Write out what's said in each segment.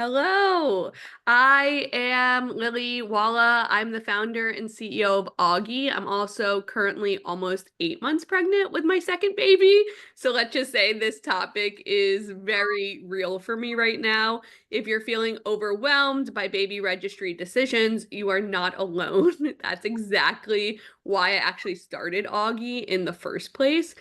Hello, I am Lily Walla. I'm the founder and CEO of Auggie. I'm also currently almost 8 months pregnant with my second baby. So let's just say this topic is very real for me right now. If you're feeling overwhelmed by baby registry decisions, you are not alone. That's exactly why I actually started Auggie in the first place.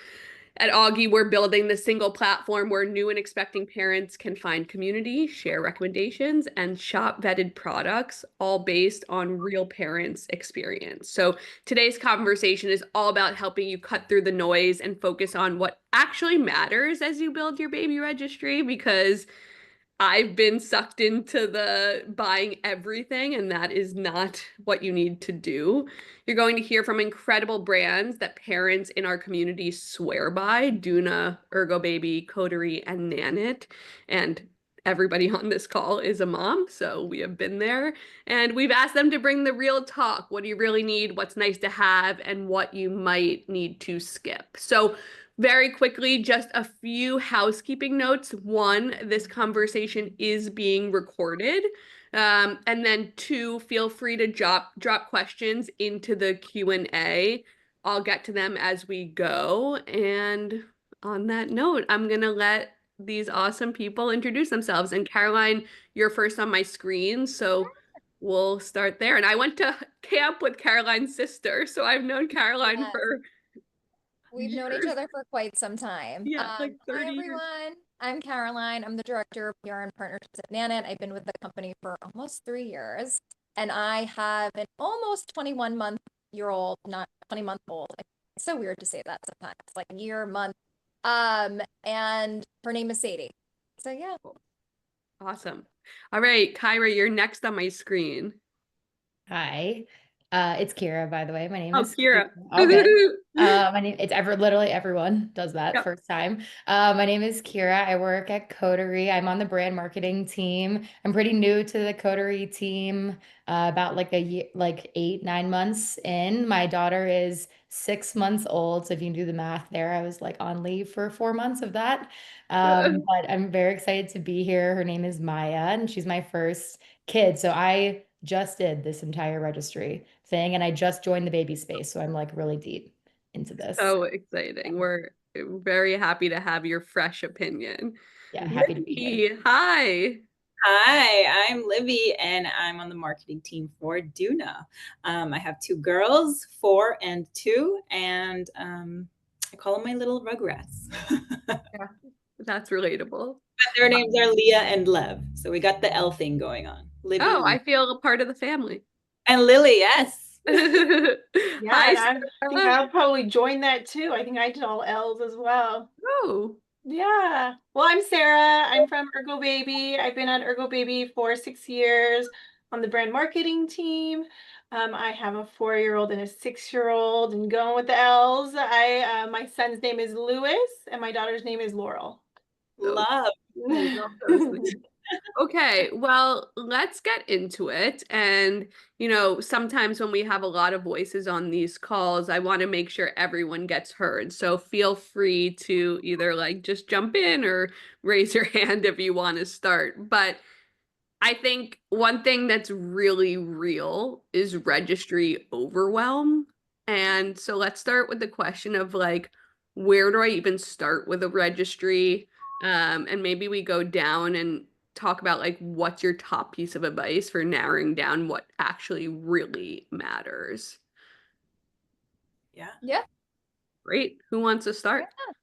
At Augie, we're building the single platform where new and expecting parents can find community, share recommendations, and shop vetted products, all based on real parents' experience. So today's conversation is all about helping you cut through the noise and focus on what actually matters as you build your baby registry, because I've been sucked into the buying everything, and that is not what you need to do. You're going to hear from incredible brands that parents in our community swear by: Doona, ErgoBaby, Coterie, and Nanit. And everybody on this call is a mom, so we have been there. And we've asked them to bring the real talk. What do you really need? What's nice to have? And what you might need to skip. So very quickly, just a few housekeeping notes. One, this conversation is being recorded. And then two, feel free to drop questions into the Q&A. I'll get to them as we go. And on that note, I'm gonna let these awesome people introduce themselves. And Caroline, you're first on my screen, so we'll start there. And I went to camp with Caroline's sister, so I've known Caroline Yes, for we've known each years. other for quite some time. Yeah, like Hi 30 years. everyone, I'm Caroline. I'm the director of PR and partnerships at Nanit. I've been with the company for almost 3 years, and I have an almost 21-month-year-old, not 20-month-old. It's so weird to say that sometimes, like year, month. And her name is Sadie. So yeah. Awesome. All right, Kyra, you're next on my screen. Hi, it's Kira, by the way. My name Oh, is Kira. Kira. All good. My name, literally everyone does that Yep. first time. My name is Kira. I work at Coterie. I'm on the brand marketing team. I'm pretty new to the Coterie team, about like a year, like 8, 9 months in. My daughter is 6 months old. So if you can do the math there, I was like on leave for 4 months of that. But I'm very excited to be here. Her name is Maya, and she's my first kid. So I just did this entire registry thing, and I just joined the baby space. So I'm like really deep into this. So exciting. We're very happy to have your fresh opinion. Yeah, happy to be here. Libby, hi. Hi, I'm Libby, and I'm on the marketing team for Doona. I have two girls, 4 and 2, and I call them my little rugrats. Yeah, that's relatable. Their names are Leah and Lev, so we got the L thing going on. Libby, Oh, I feel a part of the family. and Lily, yes. Yeah, Hi, and I think Sarah. I'll probably join that too. I think I did all L's as well. Oh, Yeah. Well, I'm Sarah. I'm from ErgoBaby. I've been at ErgoBaby for 6 years on the brand marketing team. I have a 4-year-old and a 6-year-old, and going with the L's. My son's name is Lewis, and my daughter's name is Laurel. Love. love those things. Okay, well, let's get into it. And, sometimes when we have a lot of voices on these calls, I want to make sure everyone gets heard. So feel free to either like just jump in or raise your hand if you want to start. But I think one thing that's really real is registry overwhelm. And so let's start with the question of like, where do I even start with a registry? And maybe we go down and talk about like what's your top piece of advice for narrowing down what actually really matters. Yeah. Yeah. Great. Who wants to start? Yeah,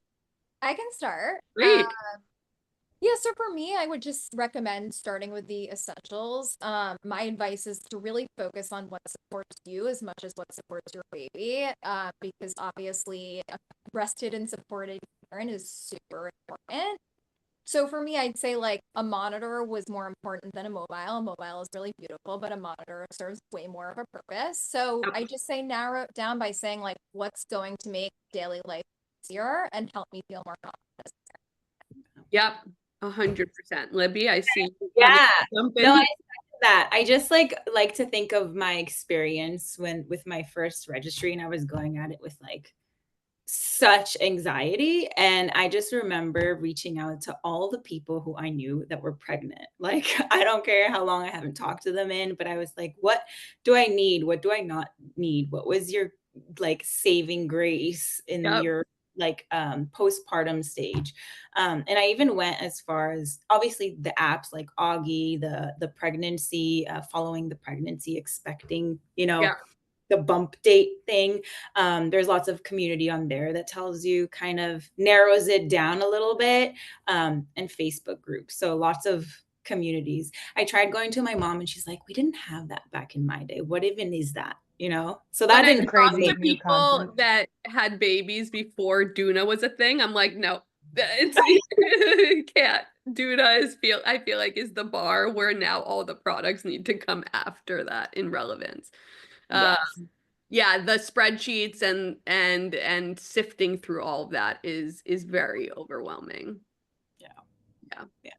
I can start. Great. Yeah, so for me, I would just recommend starting with the essentials. My advice is to really focus on what supports you as much as what supports your baby, because obviously a breastfed and supported parent is super important. So for me, I'd say like a monitor was more important than a mobile. A mobile is really beautiful, but a monitor serves way more of a purpose. So I just say narrow it down by saying like what's going to make daily life easier and help me feel more confident. Yep. 100%. Libby, I see you Yeah. jump in. No, I second that. I just like to think of my experience with my first registry, and I was going at it with like such anxiety. And I just remember reaching out to all the people who I knew that were pregnant. Like, I don't care how long I haven't talked to them in, but I was like, what do I need? What do I not need? What was your like saving grace in Yep. your like postpartum stage? And I even went as far as obviously the apps like Auggie, the pregnancy, following the pregnancy, expecting, Yeah. the bump date thing. There's lots of community on there that tells you, kind of narrows it down a little bit, and Facebook groups. So lots of communities. I tried going to my mom and she's like, we didn't have that back in my day. What even is that? So that When I The didn't talk crazy to make new people concept. that had babies before Doona was a thing, I'm like, no, it's can't. Doona I feel like is the bar where now all the products need to come after that in relevance. Uh, yes. yeah, the spreadsheets and sifting through all of that is very overwhelming. Yeah. Yeah. Yeah.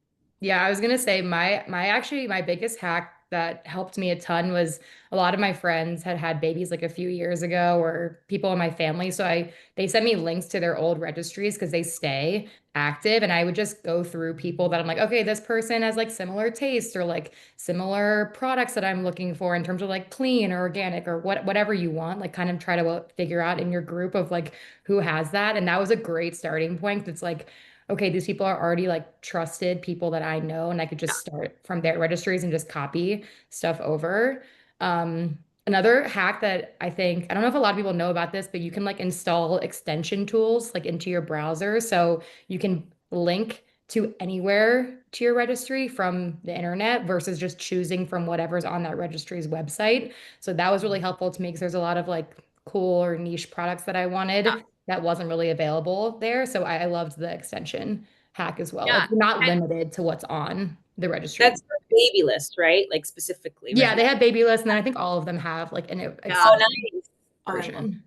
Yeah, I was gonna say my biggest hack that helped me a ton was a lot of my friends had had babies like a few years ago, or people in my family. So they sent me links to their old registries because they stay active, and I would just go through people that I'm like, okay, this person has like similar tastes or like similar products that I'm looking for in terms of like clean or organic or whatever you want. Like kind of try to figure out in your group of like who has that, and that was a great starting point. It's like, okay, these people are already like trusted people that I know, and I could just start from their registries and just copy stuff over. Another hack that I think, I don't know if a lot of people know about this, but you can like install extension tools like into your browser. So you can link to anywhere to your registry from the internet versus just choosing from whatever's on that registry's website. So that was really helpful to me because there's a lot of like cool or niche products that I Yeah. wanted that wasn't really available there. So I loved the extension hack as well. Like Yeah. you're not And limited to what's on the registry. That's for baby list, right? Like specifically, Yeah, right? they had baby lists, and then I think all of them have like an yeah. Oh, extension nice. Oh, I love. version.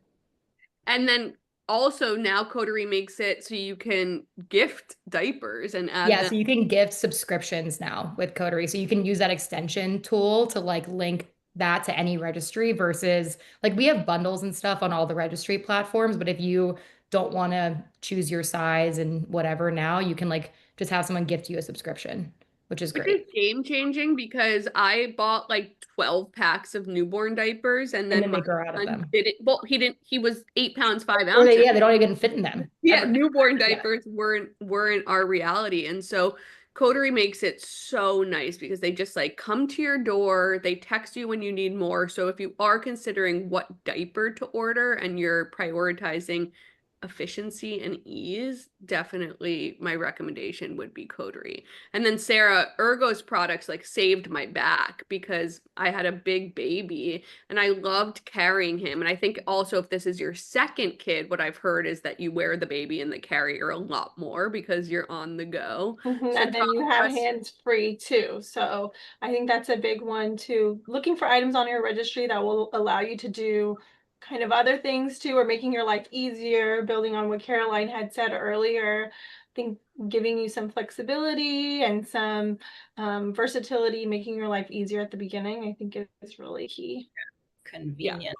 And then also now Coterie makes it so you can gift diapers and add Yeah, them. so you can gift subscriptions now with Coterie. So you can use that extension tool to like link that to any registry versus like we have bundles and stuff on all the registry platforms, but if you don't want to choose your size and whatever now, you can like just have someone gift you a subscription, which is Which is great. game changing because I bought like 12 packs of newborn diapers and And then then my they grow out of son them. didn't, well, he was 8 pounds, five Or ounces. they don't even fit in them Yeah, ever. newborn Yeah. diapers weren't our reality. And so Coterie makes it so nice because they just like come to your door, they text you when you need more. So if you are considering what diaper to order and you're prioritizing efficiency and ease, definitely my recommendation would be Coterie. And then Sarah, Ergo's products like saved my back because I had a big baby and I loved carrying him. And I think also if this is your second kid, what I've heard is that you wear the baby in the carrier a lot more because you're on the go. So And then you talk have to us. hands free too. So I think that's a big one too. Looking for items on your registry that will allow you to do kind of other things too, or making your life easier, building on what Caroline had said earlier. I think giving you some flexibility and some versatility, making your life easier at the beginning, I think is really key. Yeah. Convenience.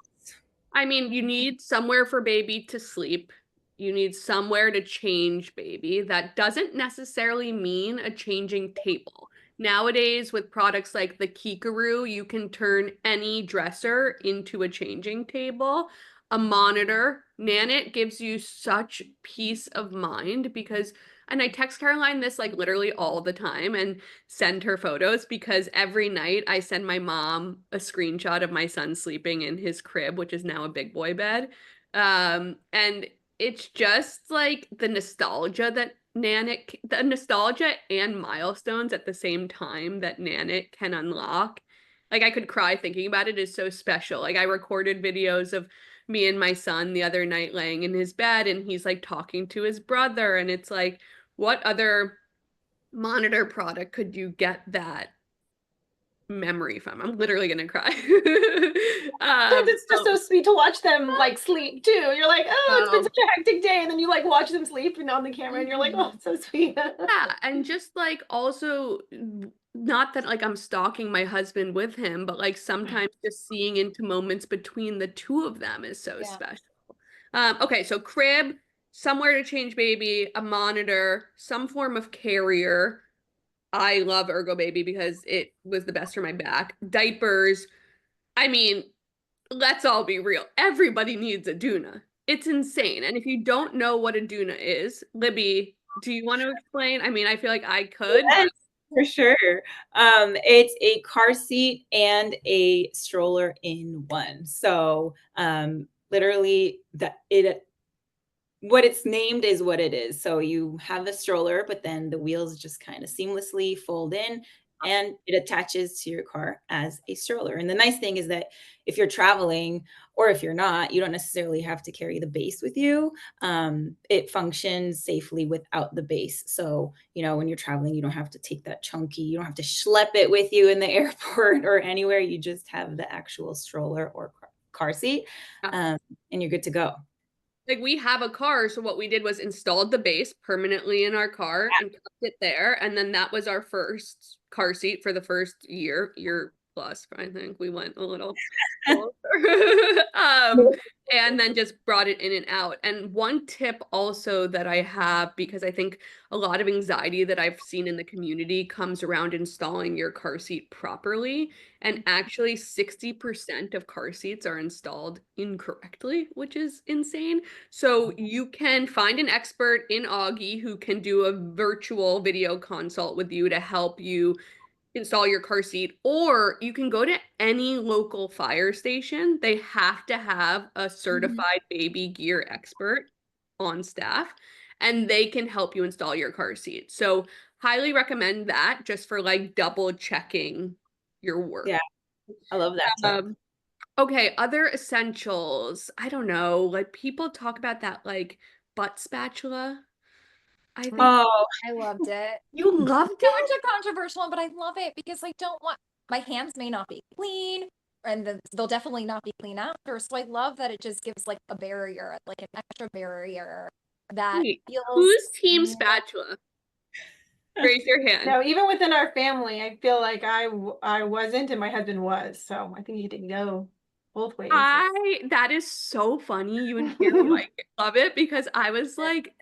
I mean, you need somewhere for baby to sleep. You need somewhere to change baby. That doesn't necessarily mean a changing table. Nowadays, with products like the Kikaroo, you can turn any dresser into a changing table. A monitor, Nanit gives you such peace of mind because, and I text Caroline this like literally all the time and send her photos because every night I send my mom a screenshot of my son sleeping in his crib, which is now a big boy bed. And it's just like the nostalgia and milestones at the same time that Nanit can unlock. Like I could cry thinking about it is so special. Like I recorded videos of me and my son the other night laying in his bed and he's like talking to his brother and it's like what other monitor product could you get that memory from? I'm literally gonna cry. Sometimes it's just so sweet to watch them like sleep too. You're like, oh, it's been So such a hectic day, and then you like watch them sleep and on the camera, and you're like, oh, it's so sweet. yeah, and just like also not that like I'm stalking my husband with him, but like sometimes just seeing into moments between the two of them is so Yeah. special. Okay, so crib, somewhere to change baby, a monitor, some form of carrier. I love ErgoBaby because it was the best for my back. Diapers. I mean, let's all be real. Everybody needs a Doona. It's insane. And if you don't know what a Doona is, Libby, do you want to explain? I mean, I feel like I could, Yes, but for sure. It's a car seat and a stroller in one. So literally that it what it's named is what it is. So you have a stroller, but then the wheels just kind of seamlessly fold in and it attaches to your car as a stroller. And the nice thing is that if you're traveling or if you're not, you don't necessarily have to carry the base with you. It functions safely without the base. So, when you're traveling, you don't have to take that chunky, you don't have to schlep it with you in the airport or anywhere. You just have the actual stroller or car seat, um, and you're good to go. like we have a car, so what we did was installed the base permanently in our car and kept it there, and then that was our first car seat for the first year plus. I think we went a little closer. And then just brought it in and out. And one tip also that I have, because I think a lot of anxiety that I've seen in the community comes around installing your car seat properly. And actually, 60% of car seats are installed incorrectly, which is insane. So you can find an expert in Auggie who can do a virtual video consult with you to help you install your car seat, or you can go to any local fire station. They have to have a certified baby gear expert on staff, and they can help you install your car seat. So highly recommend that just for like double checking your work. Yeah, I love that tip. Okay, other essentials. I don't know, like people talk about that like butt spatula. I think Oh, I loved it. you loved So it. it's a controversial one, but I love it because I don't want my hands may not be clean and they'll definitely not be clean after. So I love that it just gives like a barrier, like an extra barrier that Wait, feels who's team more- spatula? Raise your hand. No, even within our family, I feel like I wasn't and my husband was. So I think you didn't go both ways. That is so funny. You and Kira like love it because I was like,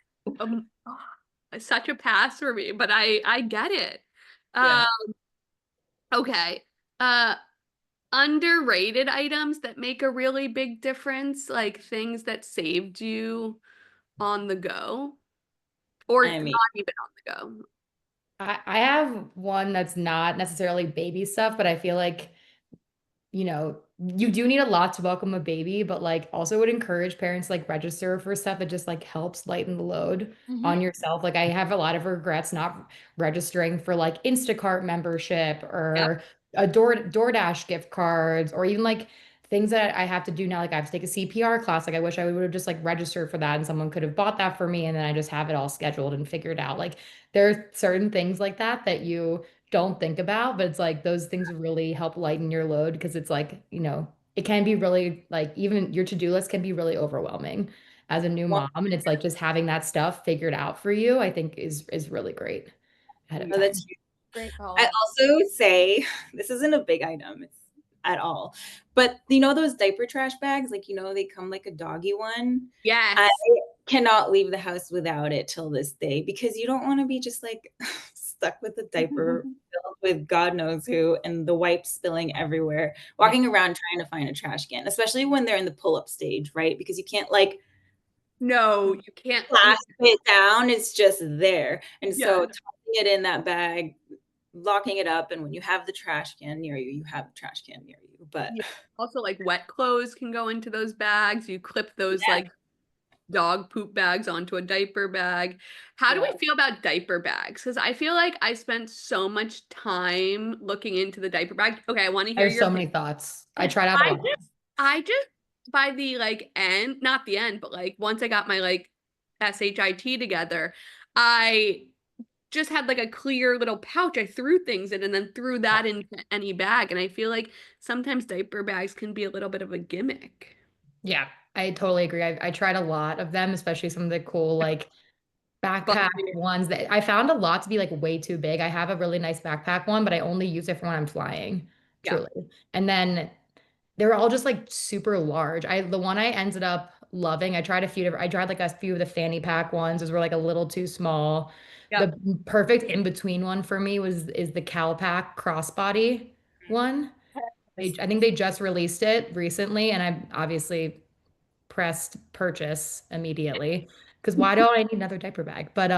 such a pass for me, but I get it. yeah. Okay. Uh, Underrated items that make a really big difference, like things that saved you on the go, or I not mean, even on the go. I have one that's not necessarily baby stuff, but I feel like you do need a lot to welcome a baby, but like also would encourage parents to, like register for stuff that just like helps lighten the load on yourself. Like I have a lot of regrets not registering for like Instacart membership Yep. or a DoorDash gift cards or even like things that I have to do now. Like I have to take a CPR class. Like I wish I would have just like registered for that and someone could have bought that for me and then I just have it all scheduled and figured out. Like there are certain things like that that you don't think about, but it's like those things really help lighten your load because it's like, it can be really like even your to-do list can be really overwhelming as a new one, mom. And it's like just having that stuff figured out for you, I think is really great ahead of oh, that's time. huge. great I call. also say this isn't a big item at all, but those diaper trash bags, like they come like a doggy one. I Yes. cannot leave the house without it till this day because you don't want to be just like stuck with a diaper filled with God knows who and the wipes spilling everywhere, walking around trying to find a trash can, especially when they're in the pull-up stage, right? Because you can't like No, you can't. clasp it down, it's just there. And Yeah. so tossing it in that bag, locking it up, and when you have the trash can near you, you have the trash can near you. But Yeah. Also, like wet clothes can go into those bags. You clip those yeah, like dog poop bags onto a diaper bag. How do we yeah. feel about diaper bags? Because I feel like I spent so much time looking into the diaper bag. Okay, I want to I hear have your so many thoughts. I tried out a lot. I just by the like end, not the end, but like once I got my like SHIT together, I just had like a clear little pouch I threw things in and then threw that into any bag. And I feel like sometimes diaper bags can be a little bit of a gimmick. Yeah, I totally agree. I tried a lot of them, especially some of the cool like But backpack ones that I found a lot to be like way too big. I have a really nice backpack one, but I only use it for when I'm flying, yeah. truly. And then they were all just like super large. The one I ended up loving. I tried like a few of the fanny pack ones. Those were like a little too small. Yep. The perfect in between one for me is the Calpac crossbody one. I think they just released it recently, and I obviously pressed purchase immediately because why don't I need another diaper bag? But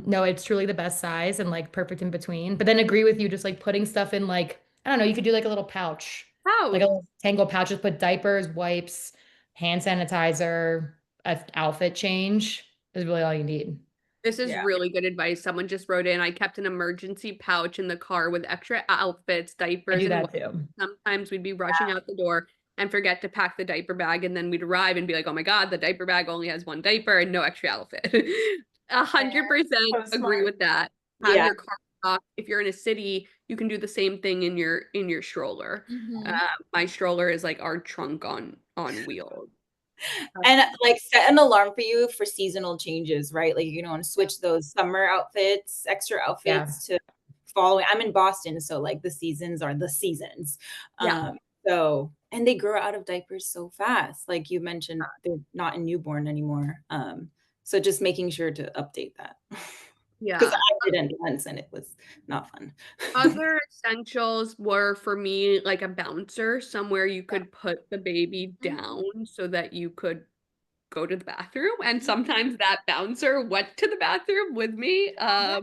no, it's truly the best size and like perfect in between. But then agree with you, just like putting stuff in like I don't know, you could do like a little pouch, like a Pouch. little tangle pouch, just put diapers, wipes, hand sanitizer, a outfit change is really all you need. This is Yeah. really good advice. Someone just wrote in, I kept an emergency pouch in the car with extra outfits, I diapers, do and that too. sometimes we'd be rushing out the door and forget to pack the diaper bag, and then we'd arrive and be like, "Oh my God, the diaper bag only has one diaper and no extra outfit." 100% So agree smart. with that. Have Yeah. your car stocked. If you're in a city, you can do the same thing in your stroller. Uh, Mhm. my stroller is like our trunk on wheels. And like set an alarm for you for seasonal changes, right? Like you don't want to switch those summer outfits, extra Yeah. outfits to following. I'm in Boston, so like the seasons are the seasons. Yeah. So and they grow out of diapers so fast. Like you mentioned, they're not in newborn anymore. So just making sure to update that. Because Yeah. I didn't once and it was not fun. Other essentials were for me like a bouncer, somewhere you Yeah. could put the baby Mhm. down so that you could go to the bathroom. And Mhm. sometimes that bouncer went to the bathroom with me. Yeah.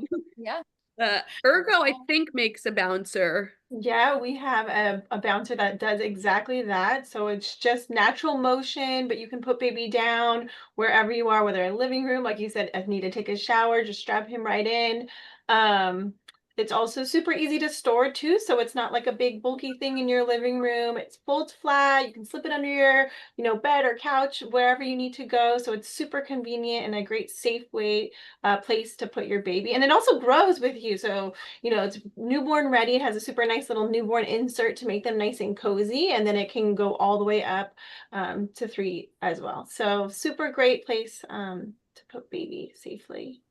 Yeah. Ergo, I think, makes a bouncer. Yeah, we have a bouncer that does exactly that. So it's just natural motion, but you can put baby down wherever you are, whether in living room, like you said, if need to take a shower, just strap him right in. Um, it's also super easy to store too, so it's not like a big bulky thing in your living room. It folds flat. You can slip it under your, bed or couch, wherever you need to go. So it's super convenient and a great safe way, place to put your baby. And it also grows with you. So it's newborn ready. It has a super nice little newborn insert to make them nice and cozy. And then it can go all the way up to 3 as well. So super great place to put baby safely.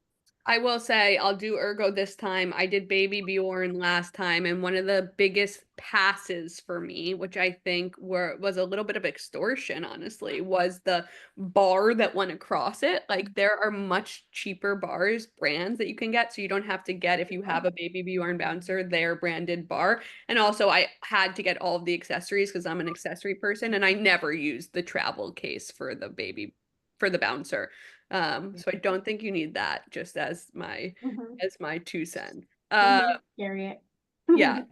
I will say I'll do Ergo this time. I did Baby Bjorn last time, and one of the biggest passes for me, which I think was a little bit of extortion, honestly, was the bar that went across it. Like there are much cheaper brands that you can get, so you don't have to get if you have a Baby Bjorn bouncer, their branded bar. And also I had to get all of the accessories because I'm an accessory person, and I never used the travel case for the bouncer. So I don't think you need that, just Mhm. as my 2 cents. Carry it. Yeah.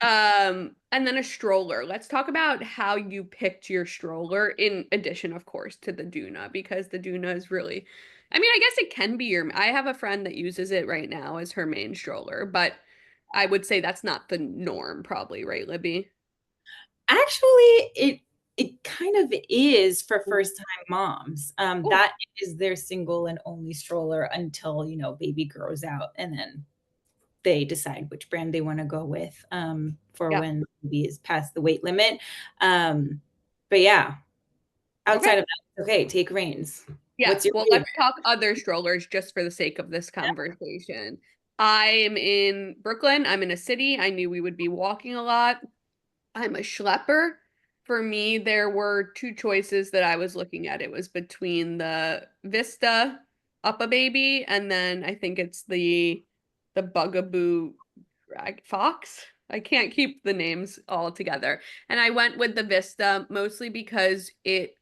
And then a stroller. Let's talk about how you picked your stroller in addition, of course, to the Doona, because the Doona is really, I mean, I guess it can be I have a friend that uses it right now as her main stroller, but I would say that's not the norm, probably, right, Libby? Actually, it kind of is for first-time moms. Oh, That is their single and only stroller until, baby grows out, and then they decide which brand they wanna go with, for yeah. when baby is past the weight limit. But yeah, Okay. outside of that, okay, take reins. Yeah, What's your well, let's favorite? talk other strollers just for the sake of this conversation. I am in Brooklyn. I'm in a city. I knew we would be walking a lot. I'm a schlepper. For me, there were two choices that I was looking at. It was between the Vista Up-A-Baby, and then I think it's the Bugaboo Fox. I can't keep the names all together. And I went with the Vista mostly because it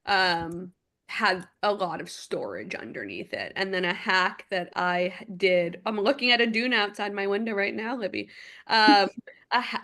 um had a lot of storage underneath it. And then a hack that I did, I'm looking at a dune outside my window right now, Libby. Um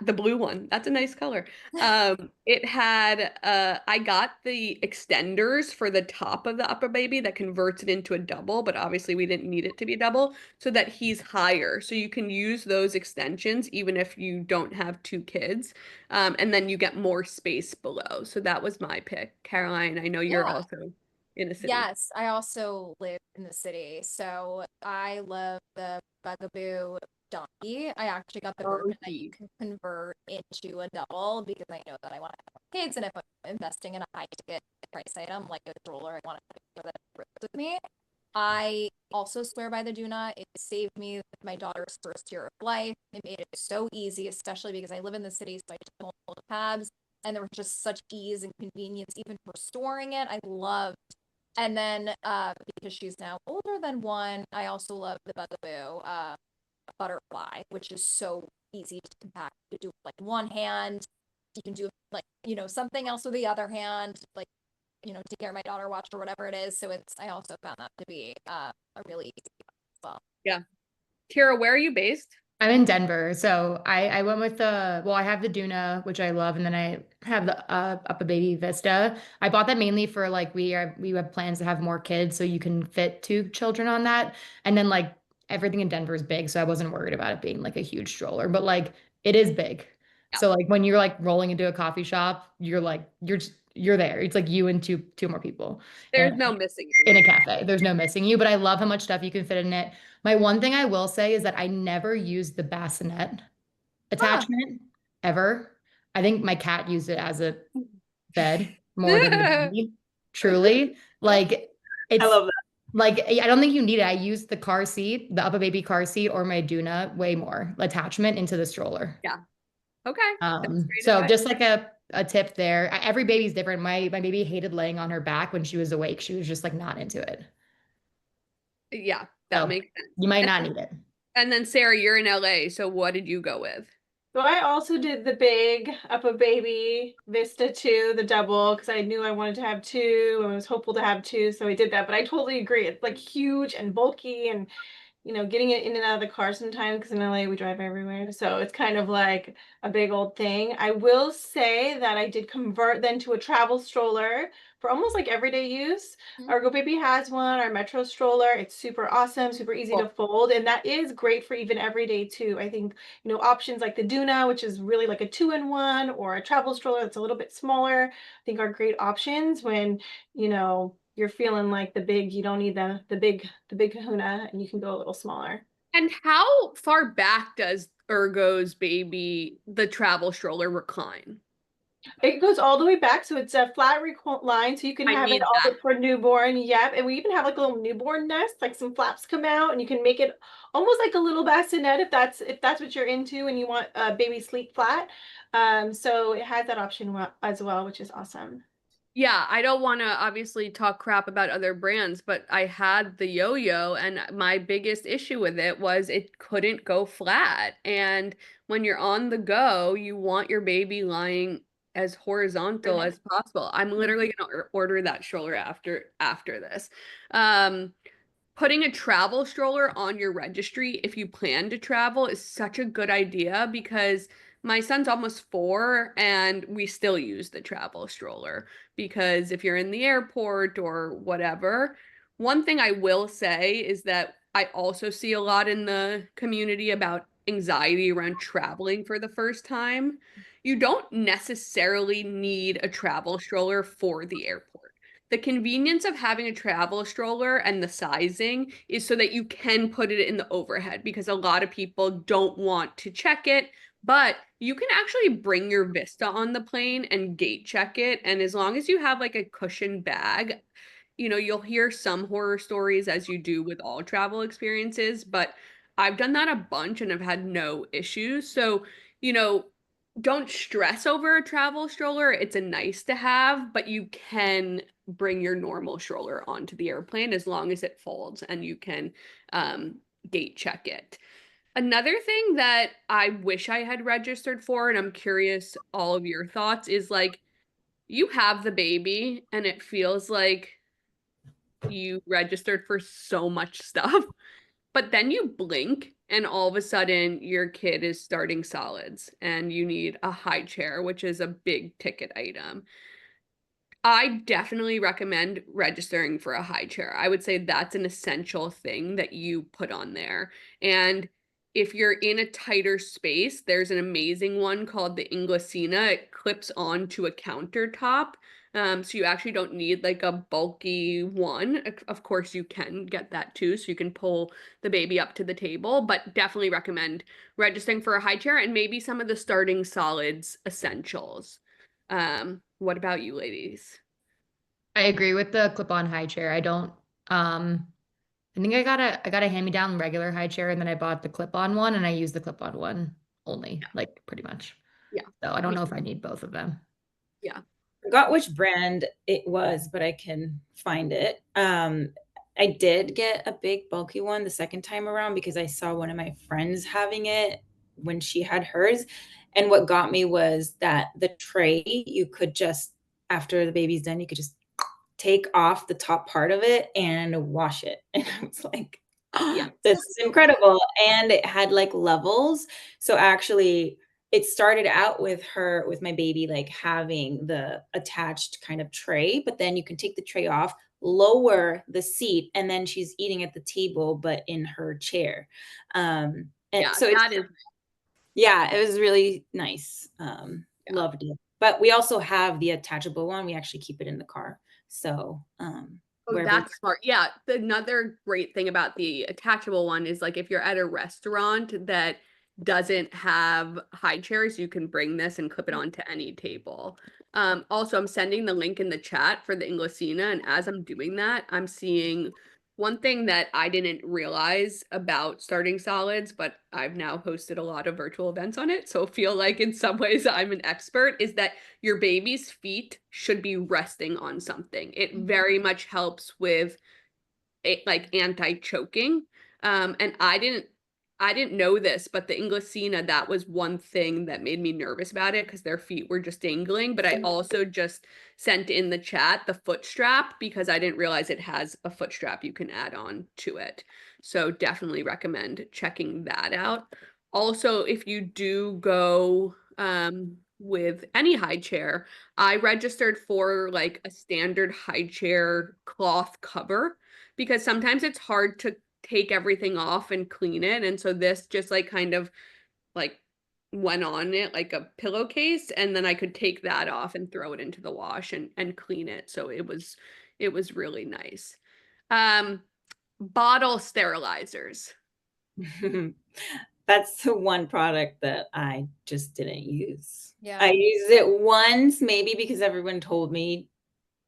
the blue one. That's a nice color. It had I got the extenders for the top of the upper baby that converts it into a double, but obviously we didn't need it to be a double so that he's higher. So you can use those extensions even if you don't have two kids. And then you get more space below. So that was my pick. Caroline, I know you're Yeah. also in a city. Yes, I also live in the city, so I love the Bugaboo donkey. I actually got the Oh, version that you geez. can convert into a double because I know that I want to have kids, and if I'm investing in a high ticket price item like a stroller, I want to make sure that it grows with me. I also swear by the Doona. It saved me my daughter's first year of life. It made it so easy, especially because I live in the city, so I took multiple cabs, and there was just such ease and convenience even for storing it. I loved And then because she's now older than 1, I also love the Bugaboo butterfly, which is so easy to compact to do like one hand. You can do like, something else with the other hand, like, take care of my daughter watch or whatever it is. So I also found that to be a really easy as well. Yeah. Kira, where are you based? I'm in Denver, so I went with I have the Doona, which I love, and then I have the UrgoBaby Vista. I bought that mainly for like we have plans to have more kids, so you can fit 2 children on that. And then like everything in Denver is big, so I wasn't worried about it being like a huge stroller, but like it is big. Yeah. So like when you're like rolling into a coffee shop, you're there. It's like you and two more people. There's no missing In you. a cafe. There's no missing you, but I love how much stuff you can fit in it. My one thing I will say is that I never use the bassinet attachment ever. I think my cat used it as a bed more than the baby. Truly. Like I it's love that. like I don't think you need it. I use the car seat, the UrgoBaby car seat or my Doona way more attachment into the stroller. Yeah. Okay. That's great So advice. just like a tip there. Every baby's different. My baby hated laying on her back when she was awake. She was just like not into it. Yeah, that So makes sense. you might not need it. And then Sarah, you're in LA, so what did you go with? So I also did the big UrgoBaby Vista 2, the double, because I knew I wanted to have 2 and was hopeful to have 2, so I did that. But I totally agree. It's like huge and bulky and getting it in and out of the car sometimes, because in LA we drive everywhere. So it's kind of like a big old thing. I will say that I did convert then to a travel stroller for almost like everyday use. ErgoBaby has one, our Metro stroller. It's super awesome, super easy to fold. And that is great for even everyday too. I think, options like the Doona, which is really like a 2-in-1, or a travel stroller that's a little bit smaller, I think are great options when, you're feeling like you don't need the big kahuna, and you can go a little smaller. And how far back does ErgoBaby, the travel stroller, recline? It goes all the way back, so it's a flat recline, so you can I have it need all that. for newborn. Yep, and we even have like a little newborn nest, like some flaps come out, and you can make it almost like a little bassinet if that's what you're into, and you want a baby sleep flat. So it has that option as well, which is awesome. Yeah, I don't want to obviously talk crap about other brands, but I had the yo-yo, and my biggest issue with it was it couldn't go flat. And when you're on the go, you want your baby lying as horizontal as possible. I'm literally gonna order that stroller after this. Putting a travel stroller on your registry if you plan to travel is such a good idea, because my son's almost 4 and we still use the travel stroller because if you're in the airport or whatever. One thing I will say is that I also see a lot in the community about anxiety around traveling for the first time. You don't necessarily need a travel stroller for the airport. The convenience of having a travel stroller and the sizing is so that you can put it in the overhead, because a lot of people don't want to check it, but you can actually bring your Vista on the plane and gate check it. And as long as you have like a cushion bag, you'll hear some horror stories, as you do with all travel experiences, but I've done that a bunch and I've had no issues. So, you know, don't stress over a travel stroller. It's a nice to have, but you can bring your normal stroller onto the airplane as long as it folds and you can gate check it. Another thing that I wish I had registered for, and I'm curious all of your thoughts, is like you have the baby and it feels like you registered for so much stuff, but then you blink and all of a sudden your kid is starting solids and you need a high chair, which is a big ticket item. I definitely recommend registering for a high chair. I would say that's an essential thing that you put on there. And if you're in a tighter space, there's an amazing one called the Inglesina. It clips onto a countertop. So you actually don't need like a bulky one. Of course, you can get that too, so you can pull the baby up to the table, but definitely recommend registering for a high chair and maybe some of the starting solids essentials. What about you ladies? I agree with the clip-on high chair. I don't I think I got a hand-me-down regular high chair and then I bought the clip-on one and I use the clip-on one only, like pretty much. Yeah. So I don't know if I need both of them. Yeah. forgot which brand it was, but I can find it. I did get a big bulky one the second time around because I saw one of my friends having it when she had hers. And what got me was that the tray, you could just, after the baby's done, you could just take off the top part of it and wash it. And I was like, Yeah. oh, this is incredible. And it had like levels. So actually, it started out with my baby, like having the attached kind of tray, but then you can take the tray off, lower the seat, and then she's eating at the table, but in her chair. And Yeah, so it's, that is yeah, it was really nice. Yeah. Loved it. But we also have the attachable one. We actually keep it in the car. So, Oh, wherever. that's smart. Yeah, another great thing about the attachable one is like if you're at a restaurant that doesn't have high chairs, you can bring this and clip it onto any table. Also, I'm sending the link in the chat for the Inglesina, and as I'm doing that, I'm seeing one thing that I didn't realize about starting solids, but I've now hosted a lot of virtual events on it, so feel like in some ways I'm an expert, is that your baby's feet should be resting on something. It very much helps with it, like anti-choking. And I didn't know this, but the Inglesina, that was one thing that made me nervous about it because their feet were just dangling. But I also just sent in the chat the foot strap because I didn't realize it has a foot strap you can add on to it. So definitely recommend checking that out. Also, if you do go with any high chair, I registered for like a standard high chair cloth cover because sometimes it's hard to take everything off and clean it. And so this just like kind of like went on it like a pillowcase, and then I could take that off and throw it into the wash and clean it. So it was really nice. Um, Bottle sterilizers. That's the one product that I just didn't use. Yeah. I used it once, maybe because everyone told me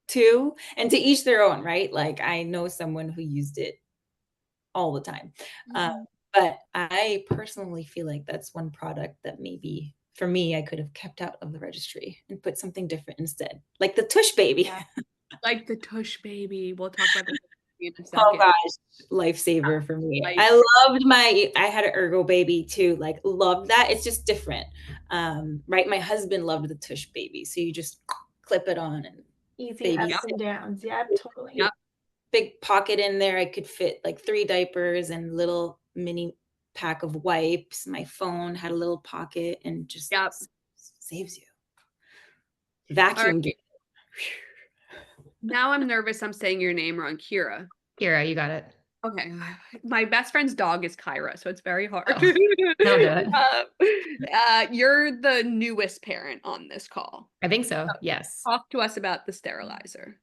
to, and to each their own, right? Like I know someone who used it all the time. Mhm. But I personally feel like that's one product that maybe for me, I could have kept out of the registry and put something different instead, like the Tush Baby. Yeah. Like the Tush Baby. We'll talk about the in a Oh second. gosh, lifesaver for me. Life. I had an ErgoBaby too, like loved that. It's just different. Right? My husband loved the Tush Baby. So you just clip it on and Easy baby ups and downs. Yep, totally. Yep. big pocket in there. I could fit like 3 diapers and little mini pack of wipes. My phone had a little pocket and just Yep. saves you. All Vacuum. right. Now I'm nervous I'm saying your name wrong. Kira. Kira, you got it. Okay. My best friend's dog is Kyra, so it's very hard. Oh, that'll do it. You're the newest parent on this call. I think so. Yes. Talk to us about the sterilizer.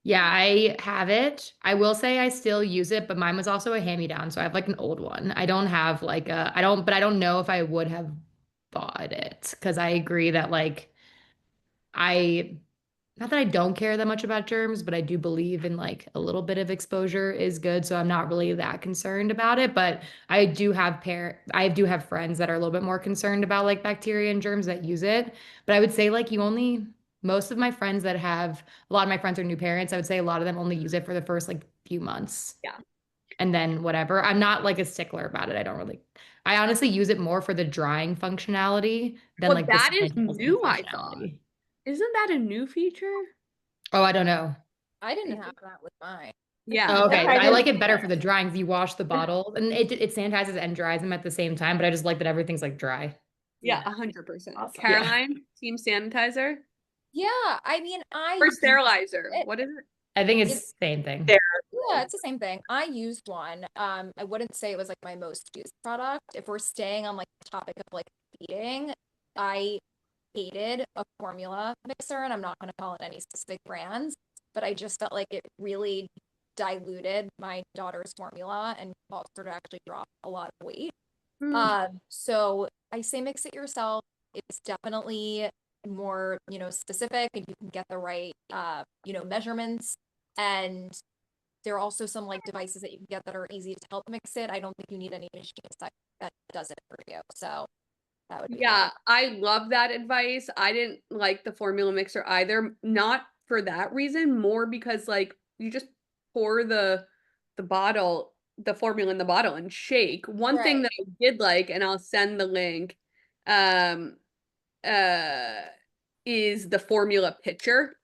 Yeah, I have it. I will say I still use it, but mine was also a hand-me-down, so I have like an old one. I don't have like but I don't know if I would have bought it because I agree that like I not that I don't care that much about germs, but I do believe in like a little bit of exposure is good. So I'm not really that concerned about it. But I do have friends that are a little bit more concerned about like bacteria and germs that use it. But I would say like most of my friends that have a lot of my friends are new parents. I would say a lot of them only use it for the first like few months. Yeah. And then whatever. I'm not like a stickler about it. I honestly use it more for the drying functionality than Well, like the that is sanitizing new, I thought. functionality. Isn't that a new feature? Oh, I don't know. I didn't have that with mine. Yeah. Oh, okay. I I like didn't it better either. for the drying 'cause you wash the bottles and it sanitizes and dries them at the same time, but I just like that everything's like dry. Yeah, 100%. Awesome. Caroline, team sanitizer Yeah, I mean, or sterilizer? it. What is it? I think it's It's- the same thing. Yeah, it's the same thing. I used one. I wouldn't say it was like my most used product. If we're staying on like the topic of like feeding, I hated a formula mixer, and I'm not going to call it any specific brands, but I just felt like it really diluted my daughter's formula and caused her to actually drop a lot of weight. So I say mix it yourself. It's definitely more, specific, and you can get the right, measurements. And there are also some like devices that you can get that are easy to help mix it. I don't think you need any machines that does it for you. So That would be Yeah, I love that advice. I didn't like the formula mixer either. Not for that reason, more because like you just pour the bottle, the formula in the bottle and shake. One thing Right. that I did like, and I'll send the link, um, uh, is the formula pitcher,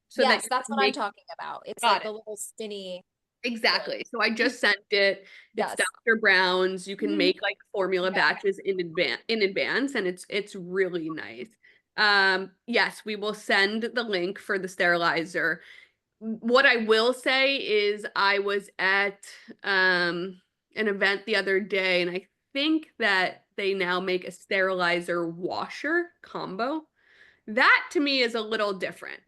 so that Yes, you that's can what I'm make. talking about. It's Got like it. the little spinny. Exactly. So I just sent it. It's Yes. Dr. Brown's. You can Mhm. make like formula Yeah. batches in advance and it's really nice. Yes, we will send the link for the sterilizer. What I will say is I was at an event the other day and I think that they now make a sterilizer washer combo. That to me is a little different,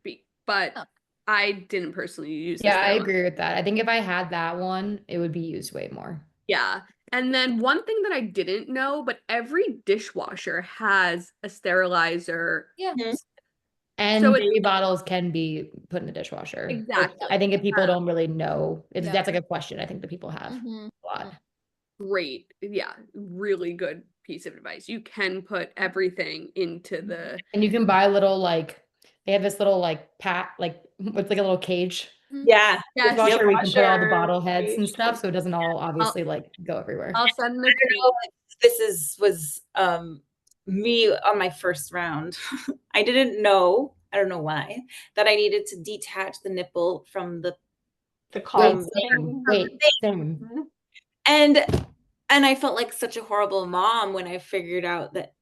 but Huh. I didn't personally use the Yeah, I sterilizer. agree with that. I think if I had that one, it would be used way more. Yeah. And then one thing that I didn't know, but every dishwasher has a sterilizer. Yeah. Mhm. So And it's baby bottles can be put in the dishwasher, which exactly I think if people don't really know, Yeah. that's like a question I think that people have Mm-hmm. a lot. great. Yeah, really good piece of advice. You can put everything into the And you can buy little like they have this little like pat like with like a little cage Yeah. yes. Yep. dishwasher where you can put all the Washer, bottle heads and page. stuff, so it doesn't all I'll obviously like go everywhere. I'll send the I don't tweet. know if was me on my first round. I didn't know, I don't know why, that I needed to detach the nipple from the The Wait, call same. thing. Wait, same. Mhm. and I felt like such a horrible mom when I figured out that,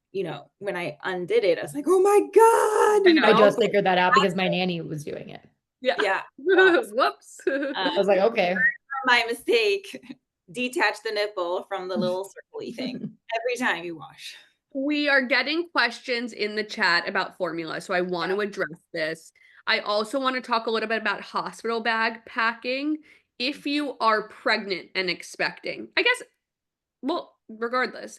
when I undid it, I was like, "Oh my God," I I know. just figured that out because my nanny was doing it. Yeah. Yeah. Whoops. I was like, okay. My mistake. Detach the nipple from the little circly thing every time you wash. We are getting questions in the chat about formula, so I want to address this. I also want to talk a little bit about hospital bag packing if you are pregnant and expecting. I guess, well, regardless.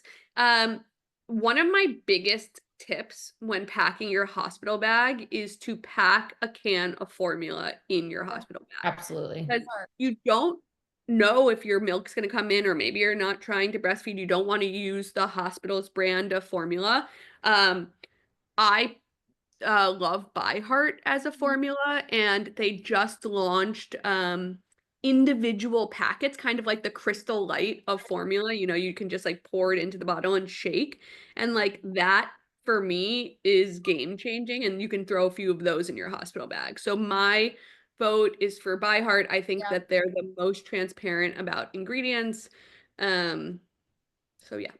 One of my biggest tips when packing your hospital bag is to pack a can of formula in your hospital bag. Absolutely. Because you don't know if your milk's going to come in, or maybe you're not trying to breastfeed. You don't want to use the hospital's brand of formula. I love By Heart as a formula, and they just launched individual packets, kind of like the Crystal Light of formula. You can just like pour it into the bottle and shake. And like that for me is game changing, and you can throw a few of those in your hospital bag. So my vote is for By Heart. I think Yeah. that they're the most transparent about ingredients. So yeah,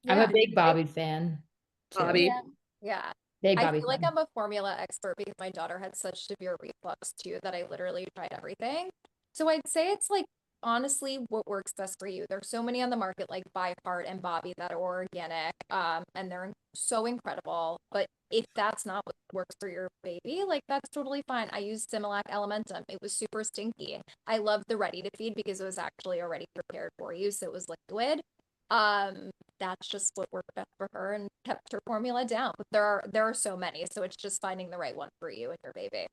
I'm a Yeah. big Bobby fan too. Bobby. Yeah. Yeah. Big I Bobby feel like fan. I'm a formula expert because my daughter had such severe reflux too that I literally tried everything. So I'd say it's like honestly what works best for you. There's so many on the market like By Heart and Bobby that are organic, and they're so incredible. But if that's not what works for your baby, like that's totally fine. I used Similac Elementum. It was super stinky. I loved the ready to feed because it was actually already prepared for you, so it was liquid. That's just what worked best for her and kept her formula down. But there are so many, so it's just finding the right one for you and your baby.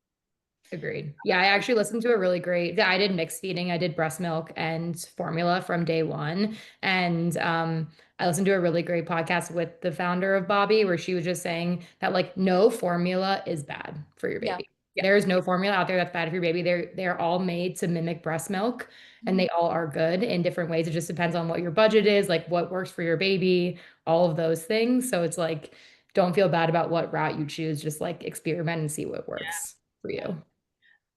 Agreed. Yeah, I actually listened to a really great. I did mixed feeding. I did breast milk and formula from day one, and I listened to a really great podcast with the founder of Bobby, where she was just saying that like no formula is bad for your Yeah. baby. Yeah. There is no formula out there that's bad for your baby. They're all made to mimic breast milk, and they all are good in different ways. It just depends on what your budget is, like what works for your baby, all of those things. So it's like, don't feel bad about what route you choose. Just like experiment and see what works for you.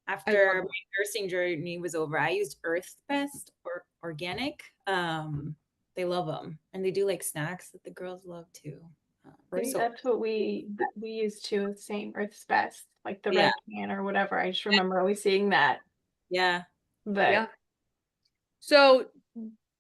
After my nursing journey was over, I used Earth's Best or organic. They love them, and they do like snacks that the girls love too. Great. So That's what we used to, same Earth's Best, like the Yeah. red can or whatever. I just remember always seeing that. yeah, But Yeah. So,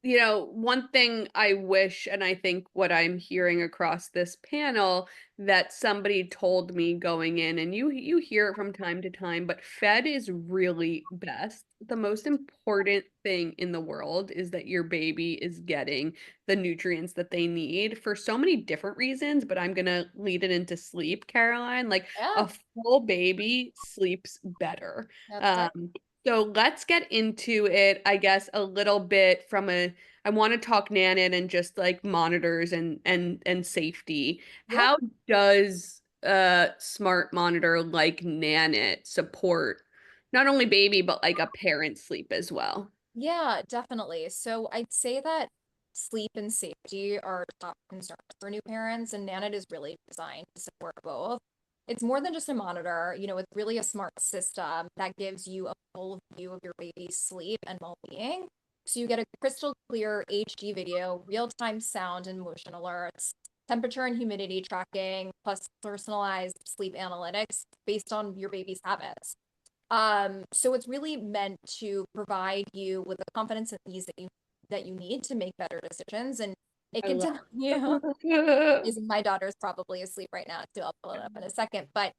one thing I wish, and I think what I'm hearing across this panel, that somebody told me going in, and you hear it from time to time, but fed is really best. The most important thing in the world is that your baby is getting the nutrients that they need for so many different reasons, but I'm gonna lead it into sleep, Caroline. Like Yeah, a full baby sleeps better. that's it. So let's get into it, I guess, a little bit from I want to talk Nanit and just like monitors and safety. Yeah. How does a smart monitor like Nanit support not only baby but like a parent's sleep as well? Yeah, definitely. So I'd say that sleep and safety are top concerns for new parents, and Nanit is really designed to support both. It's more than just a monitor, it's really a smart system that gives you a full view of your baby's sleep and well-being. So you get a crystal clear HD video, real-time sound and motion alerts, temperature and humidity tracking, plus personalized sleep analytics based on your baby's habits. So it's really meant to provide you with the confidence and ease that you need to make better decisions. And it I can love tell you, it. my daughter's probably asleep right now too. I'll pull it up in a second. But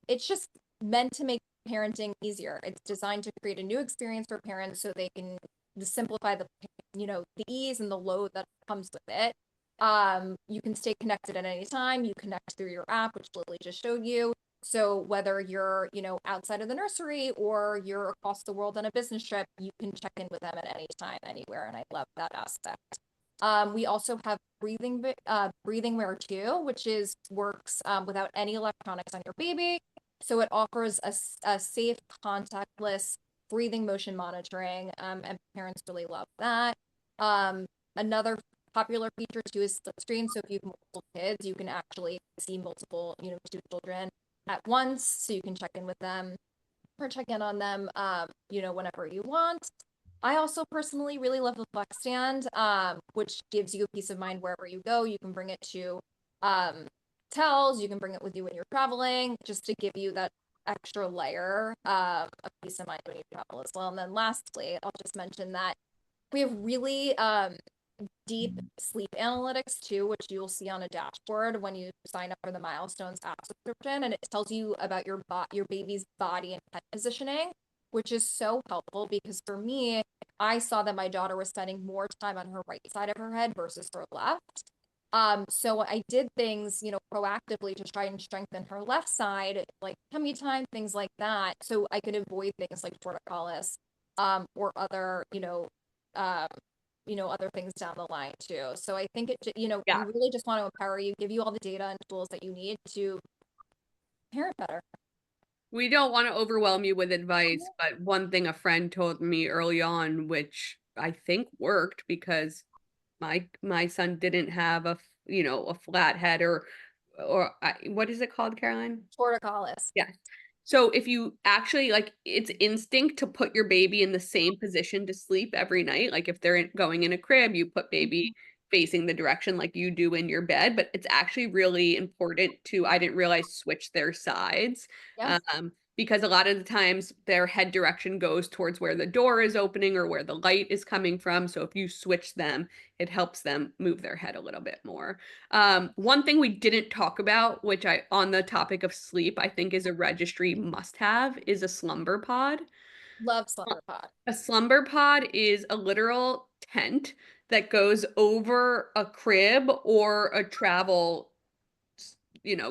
it's just meant to make parenting easier. It's designed to create a new experience for parents so they can simplify the ease and the load that comes with it. You can stay connected at any time. You connect through your app, which Lily just showed you. So whether you're, outside of the nursery or you're across the world on a business trip, you can check in with them at any time, anywhere. And I love that aspect. We also have breathing wear too, which works without any electronics on your baby. So it offers a safe, contactless breathing motion monitoring, and parents really love that. Another popular feature too is split screen. So if you have multiple kids, you can actually see multiple, two children at once, so you can check in with them or check in on them, whenever you want. I also personally really love the Flex Stand, which gives you a peace of mind wherever you go. You can bring it to hotels, you can bring it with you when you're traveling, just to give you that extra layer of peace of mind when you travel as well. And then lastly, I'll just mention that we have really deep sleep analytics too, which you'll see on a dashboard when you sign up for the Milestones app subscription, and it tells you about your baby's body and head positioning, which is so helpful because for me, I saw that my daughter was spending more time on her right side of her head versus her left. So I did things, proactively to try and strengthen her left side, like tummy time, things like that, so I could avoid things like torticollis, or other, other things down the line too. So I think Yeah. we really just want to empower you, give you all the data and tools that you need to parent better. We don't want to overwhelm you with advice, but one thing a friend told me early on, which I think worked because my son didn't have a flat head or what is it called, Caroline? Torticollis. Yeah. So if you actually like, it's instinct to put your baby in the same position to sleep every night. Like if they're going in a crib, you put baby facing the direction like you do in your bed, but it's actually really important to, I didn't realize, switch their sides. Yes. Because a lot of the times their head direction goes towards where the door is opening or where the light is coming from. So if you switch them, it helps them move their head a little bit more. One thing we didn't talk about, which on the topic of sleep, I think is a registry must have, is a slumber pod. Love Slumber Pod. A slumber pod is a literal tent that goes over a crib or a travel,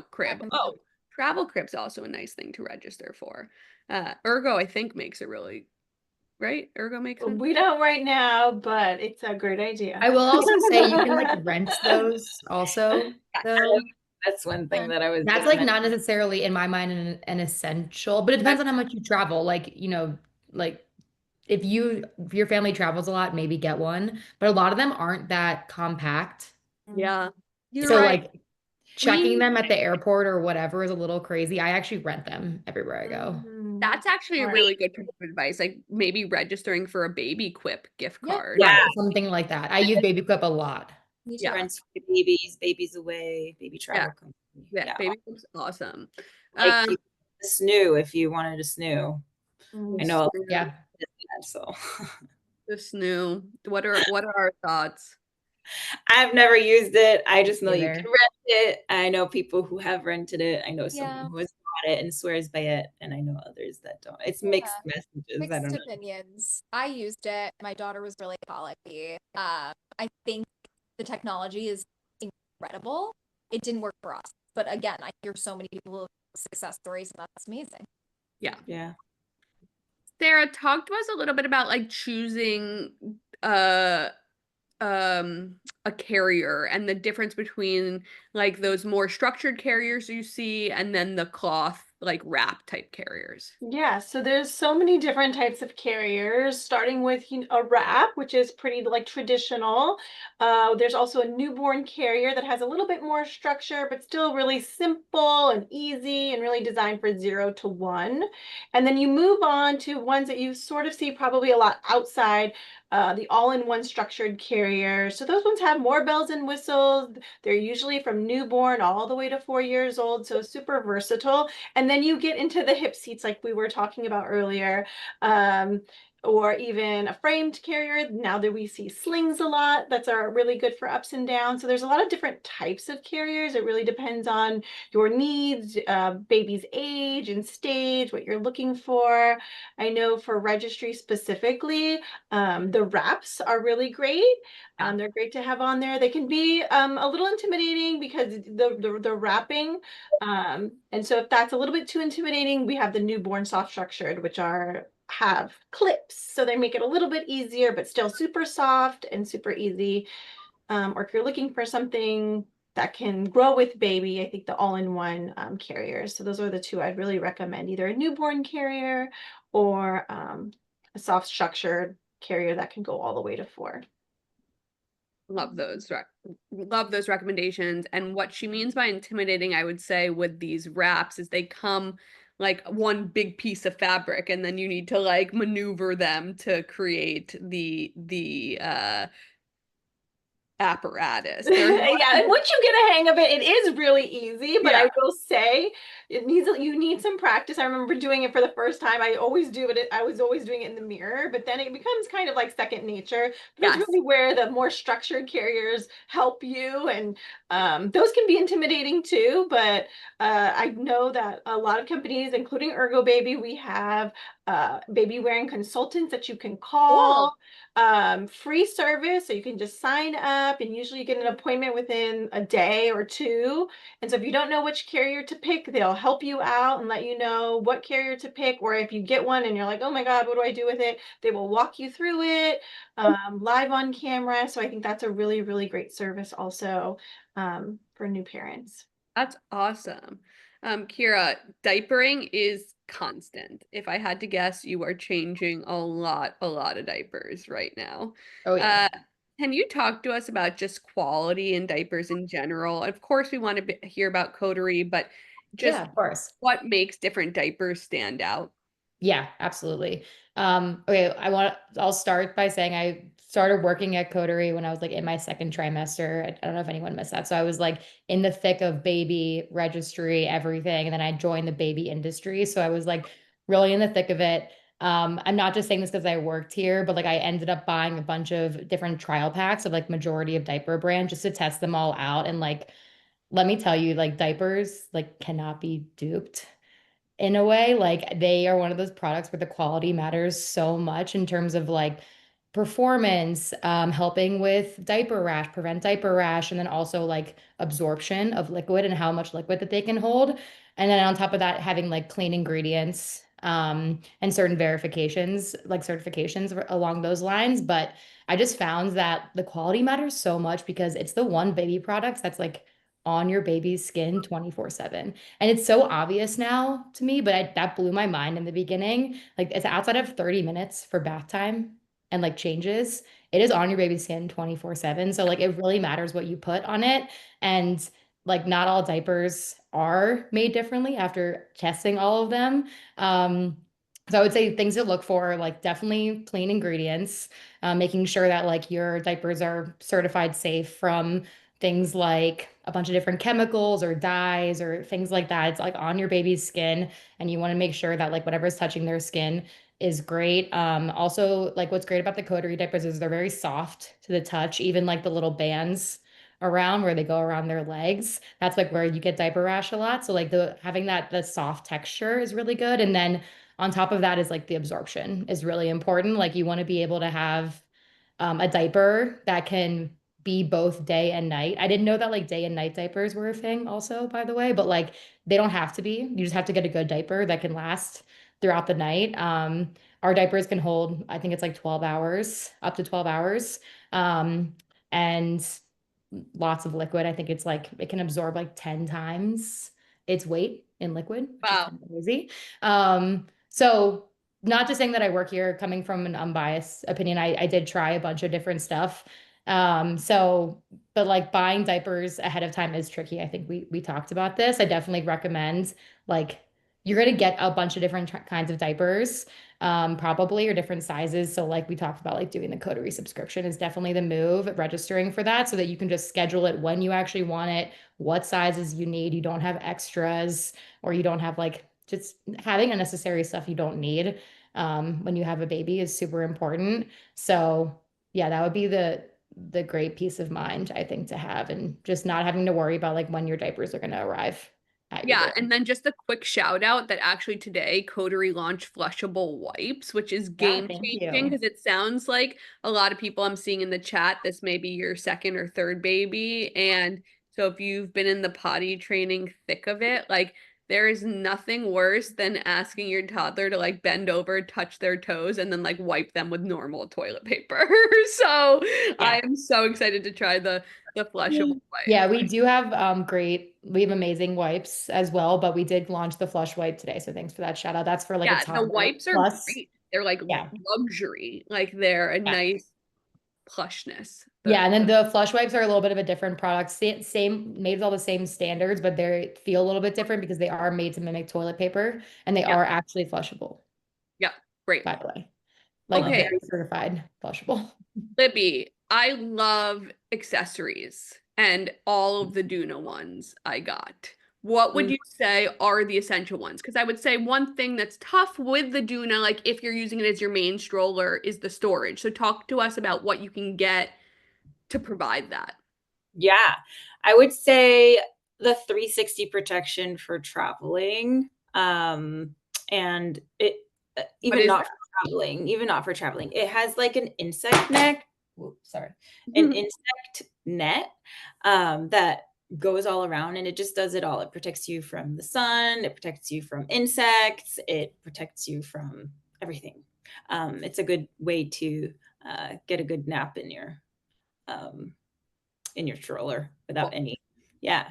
crib. Oh, travel crib's also a nice thing to register for. Ergo, I think, makes it really, right? Ergo makes one. We don't right now, but it's a great idea. I will also say you can like rent those also, though. That's one thing that I was That's just like mentioning. not necessarily in my mind an essential, but it depends on how much you travel. Like, like if your family travels a lot, maybe get one. But a lot of them aren't that compact. Yeah, you're So right. like checking them at the airport or whatever is a little crazy. I actually rent them everywhere I go. That's actually a Right. really good piece of advice. Like maybe registering for a baby quip gift Yeah. card. Right, something like that. I use Baby Clip a lot. Me too. Yeah. Friends for babies, babies away, baby travel company. Yeah, Yeah. baby quip's awesome. Like the snoo if you wanted a snoo. I know a lot of Yeah. people did that, so the snoo. What are our thoughts? I've never used it. I just know you can Either. rent it. I know people who have rented it. I know someone Yeah. who has bought it and swears by it, and I know others that don't. It's mixed messages. I don't Mixed know. opinions. I used it. My daughter was really colicky. I think the technology is incredible. It didn't work for us, but again, I hear so many people with success stories, and that's amazing. Yeah. Yeah. Sarah, talk to us a little bit about like choosing uh a carrier and the difference between like those more structured carriers you see and then the cloth like wrap type carriers. Yeah, so there's so many different types of carriers, starting with a wrap, which is pretty like traditional. There's also a newborn carrier that has a little bit more structure, but still really simple and easy and really designed for 0 to 1. And then you move on to ones that you sort of see probably a lot outside, the all-in-one structured carrier. So those ones have more bells and whistles. They're usually from newborn all the way to 4 years old, so super versatile. And then you get into the hip seats like we were talking about earlier, or even a framed carrier. Now that we see slings a lot, that's are really good for ups and downs. So there's a lot of different types of carriers. It really depends on your needs, baby's age and stage, what you're looking for. I know for registry specifically, the wraps are really great. They're great to have on there. They can be a little intimidating because the wrapping. And so if that's a little bit too intimidating, we have the newborn soft structured, which have clips. So they make it a little bit easier, but still super soft and super easy. Or if you're looking for something that can grow with baby, I think the all-in-one carriers. So those are the two I'd really recommend, either a newborn carrier or a soft structured carrier that can go all the way to 4. Love love those recommendations. And what she means by intimidating, I would say, with these wraps is they come like one big piece of fabric and then you need to like maneuver them to create the apparatus. They're not Yeah, and once you get a hang of it, it is really easy, but I yeah. will say you need some practice. I remember doing it for the first time. I was always doing it in the mirror, but then it becomes kind of like second nature. That's Yes. really where the more structured carriers help you, and those can be intimidating too, but I know that a lot of companies, including ErgoBaby, we have baby wearing consultants that you can Cool. call. Free service, so you can just sign up, and usually you get an appointment within a day or two. And so if you don't know which carrier to pick, they'll help you out and let you know what carrier to pick. Or if you get one and you're like, oh my God, what do I do with it? They will walk you through it live on camera. So I think that's a really, really great service also for new parents. That's awesome. Kira, diapering is constant. If I had to guess, you are changing a lot of diapers right now. Oh yeah. Can you talk to us about just quality in diapers in general? Of course, we want to hear about Coterie, but Yeah, just of course. what makes different diapers stand out? Yeah, absolutely. Okay, I'll start by saying I started working at Coterie when I was like in my second trimester. I don't know if anyone missed that. So I was like in the thick of baby registry, everything, and then I joined the baby industry. So I was like really in the thick of it. I'm not just saying this because I worked here, but like I ended up buying a bunch of different trial packs of like majority of diaper brands just to test them all out. And like, let me tell you, like diapers like cannot be duped in a way. Like they are one of those products where the quality matters so much in terms of like performance, helping with diaper rash, prevent diaper rash, and then also like absorption of liquid and how much liquid that they can hold. And then on top of that, having like clean ingredients, and certain verifications, like certifications along those lines. But I just found that the quality matters so much because it's the one baby product that's like on your baby's skin 24/7. And it's so obvious now to me, but that blew my mind in the beginning. Like it's outside of 30 minutes for bath time and like changes. It is on your baby's skin 24/7. So like it really matters what you put on it. And like not all diapers are made differently after testing all of them. So I would say things to look for, like definitely clean ingredients, making sure that like your diapers are certified safe from things like a bunch of different chemicals or dyes or things like that. It's like on your baby's skin, and you want to make sure that like whatever's touching their skin is great. Also, like what's great about the Coterie diapers is they're very soft to the touch, even like the little bands around where they go around their legs. That's like where you get diaper rash a lot. So like the having the soft texture is really good. And then on top of that is like the absorption is really important. Like you want to be able to have a diaper that can be both day and night. I didn't know that like day and night diapers were a thing also, by the way, but like they don't have to be. You just have to get a good diaper that can last throughout the night. Our diapers can hold, I think it's like 12 hours, up to 12 hours. Um, and lots of liquid. I think it's like it can absorb like 10 times its weight in liquid, which is Wow. kind of crazy. So not just saying that I work here, coming from an unbiased opinion, I did try a bunch of different stuff. But like buying diapers ahead of time is tricky. I think we talked about this. I definitely recommend like you're gonna get a bunch of different kinds of diapers, probably, or different sizes. So like we talked about, like doing the Coterie subscription is definitely the move, registering for that so that you can just schedule it when you actually want it, what sizes you need. You don't have extras, or you don't have like just having unnecessary stuff you don't need when you have a baby is super important. So yeah, that would be the great peace of mind, I think, to have, and just not having to worry about like when your diapers are going to arrive at your Yeah, door. and then just a quick shout out that actually today Coterie launched flushable wipes, which is Yeah, game thank changing you. because it sounds like a lot of people I'm seeing in the chat, this may be your second or third baby. And so if you've been in the potty training thick of it, like there is nothing worse than asking your toddler to like bend over, touch their toes, and then like wipe them with normal toilet paper. So I Yeah. am so excited to try the flushable wipe. Yeah, we do have we have amazing wipes as well, but we did launch the flush wipe today. So thanks for that shout out. That's for like a Yeah, the toddler wipes are plus. great. They're like Yeah. luxury. Like they're a Yeah. nice plushness. Yeah, and then the flush wipes are a little bit of a different product. Same, made with all the same standards, but they feel a little bit different because they are made to mimic toilet paper and they Yeah, are actually flushable, yeah, great. by the way. Like Okay, very certified flushable. Libby, I love accessories and all of the Doona ones I got. What would Mm. you say are the essential ones? Because I would say one thing that's tough with the Doona, like if you're using it as your main stroller, is the storage. So talk to us about what you can get to provide that. Yeah, I would say the 360 protection for traveling. And it What even is not for traveling, even not for traveling. It has like an insect neck. Whoops, sorry, an that? insect net that goes all around, and it just does it all. It protects you from the sun, it protects you from insects, it protects you from everything. It's a good way to get a good nap um, in your stroller without any. Yeah.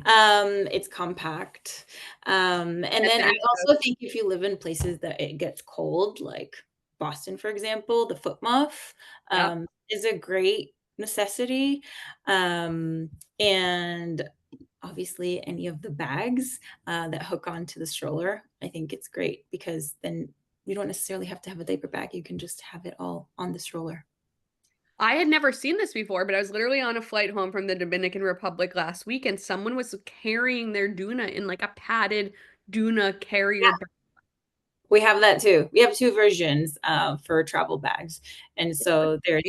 It's compact. And Get then I that. also think if you live in places that it gets cold, like Boston, for example, the foot muff Yep. is a great necessity. And obviously any of the bags that hook onto the stroller, I think it's great because then you don't necessarily have to have a diaper bag. You can just have it all on the stroller. I had never seen this before, but I was literally on a flight home from the Dominican Republic last week, and someone was carrying their Doona in like a padded Doona carrier bag. We have that too. We have two versions for travel bags. And so there's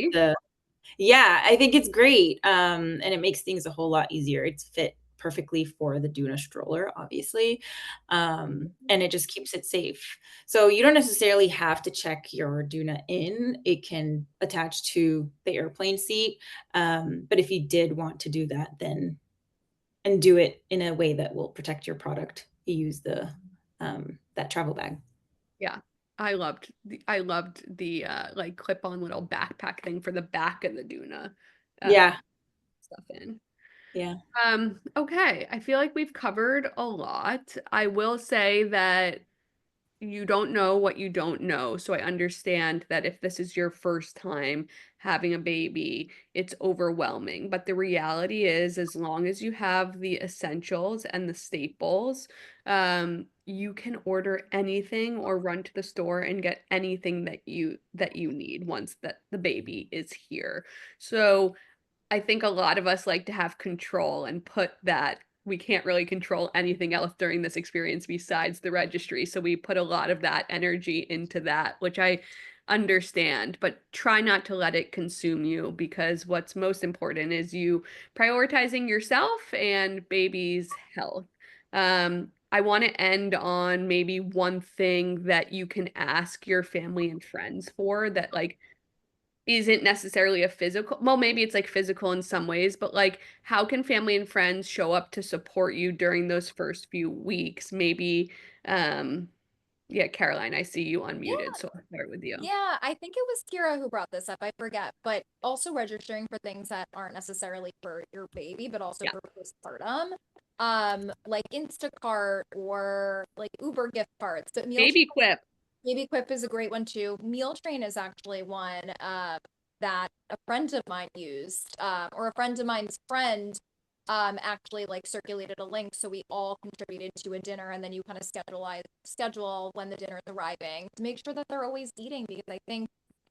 yeah, I think it's great. And it makes things a whole lot easier. It's fit perfectly for the Doona stroller, obviously. And it just keeps it safe. So you don't necessarily have to check your Doona in. It can attach to the airplane seat. But if you did want to do that, then and do it in a way that will protect your product, you use the that travel bag. Yeah. I loved the like clip-on little backpack thing for the back of the Doona Yeah. stuff in. Yeah. Okay, I feel like we've covered a lot. I will say that you don't know what you don't know. So I understand that if this is your first time having a baby, it's overwhelming. But the reality is, as long as you have the essentials and the staples, you can order anything or run to the store and get anything that you need once that the baby is here. So I think a lot of us like to have control and put that we can't really control anything else during this experience besides the registry. So we put a lot of that energy into that, which I understand, but try not to let it consume you because what's most important is you prioritizing yourself and baby's health. I want to end on maybe one thing that you can ask your family and friends for that like isn't necessarily a physical, well, maybe it's like physical in some ways, but like how can family and friends show up to support you during those first few weeks? Maybe Yeah, Caroline, I see you Yeah. unmuted, so I'll start with you. Yeah, I think it was Kira who brought this up. I forget, but also registering for things that aren't necessarily for your baby, but also Yeah. for postpartum. Like Instacart or like Uber gift cards. But Baby Quip. Baby Quip is a great one too. Meal Train is actually one that a friend of mine used, or a friend of mine's friend actually like circulated a link, so we all contributed to a dinner, and then you kind of schedule when the dinner is arriving to make sure that they're always eating, because I think,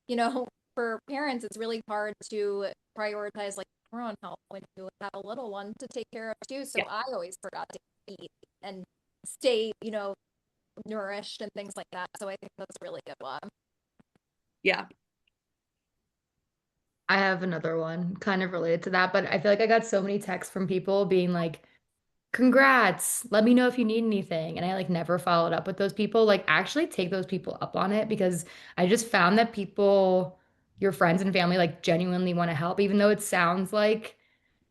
you know, for parents it's really hard to prioritize like your own health when you have a little one to take care of too. So Yeah. I always forgot to eat and stay, you know, nourished and things like that. So I think that's a really good one. Yeah. I have another one kind of related to that, but I feel like I got so many texts from people being like, congrats, let me know if you need anything. And I like never followed up with those people. Like, actually take those people up on it, because I just found that people, your friends and family, like genuinely want to help, even though it sounds like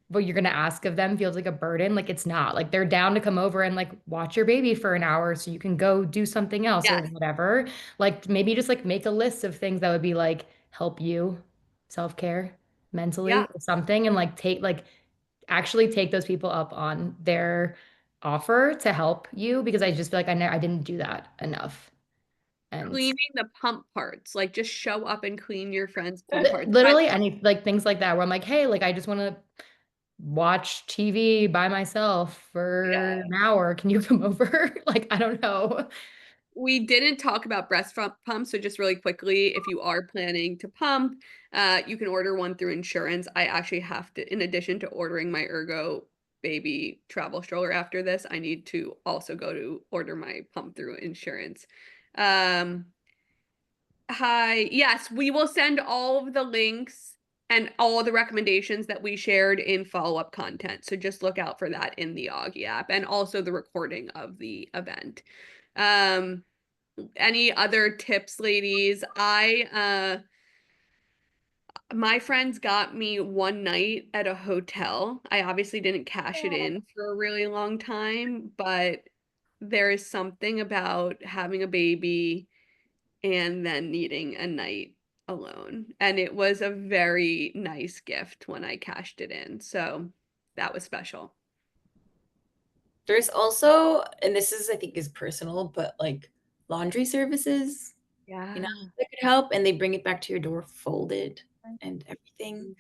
what you're going to ask of them feels like a burden. Like, it's not. Like, they're down to come over and like watch your baby for an hour so you can go do something else or Yes. whatever. Like, maybe just like make a list of things that would be like help you self-care mentally Yeah. or something, and like actually take those people up on their offer to help you, because I just feel like I didn't do that enough. And Cleaning the pump parts, like just show up and clean your friend's pump parts. literally any like things like that where I'm like, hey, like I just want to watch TV by myself for Yeah. an hour. Can you come over? Like, I don't know. We didn't talk about breast pumps, so just really quickly, if you are planning to pump, you can order one through insurance. I actually have to, in addition to ordering my ErgoBaby travel stroller after this, I need to also go to order my pump through insurance. Hi, yes, we will send all of the links and all the recommendations that we shared in follow-up content. So just look out for that in the Auggie app, and also the recording of the event. Any other tips, ladies? My friends got me one night at a hotel. I obviously didn't cash it in for a really long time, but there is something about having a baby and then needing a night alone. And it was a very nice gift when I cashed it in. So that was special. There's also, and this is I think is personal, but like laundry services, Yeah. that could help, and they bring it back to your door folded and everything.